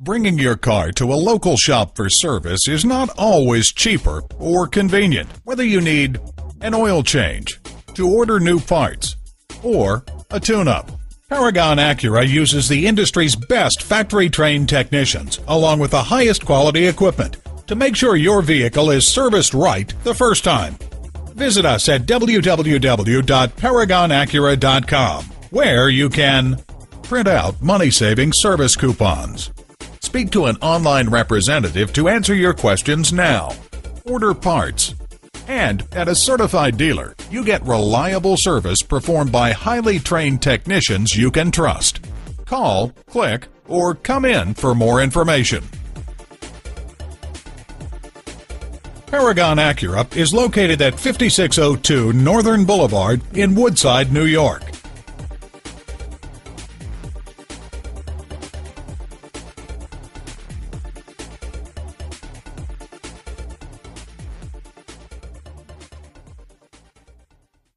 Bringing your car to a local shop for service is not always cheaper or convenient. Whether you need an oil change, to order new parts, or a tune-up, Paragon Acura uses the industry's best factory-trained technicians along with the highest quality equipment to make sure your vehicle is serviced right the first time. Visit us at www.paragonacura.com, where you can print out money-saving service coupons, speak to an online representative to answer your questions now, order parts, and at a certified dealer, you get reliable service performed by highly trained technicians you can trust. Call, click, or come in for more information. Paragon Acura is located at 5602 Northern Boulevard in Woodside, New York.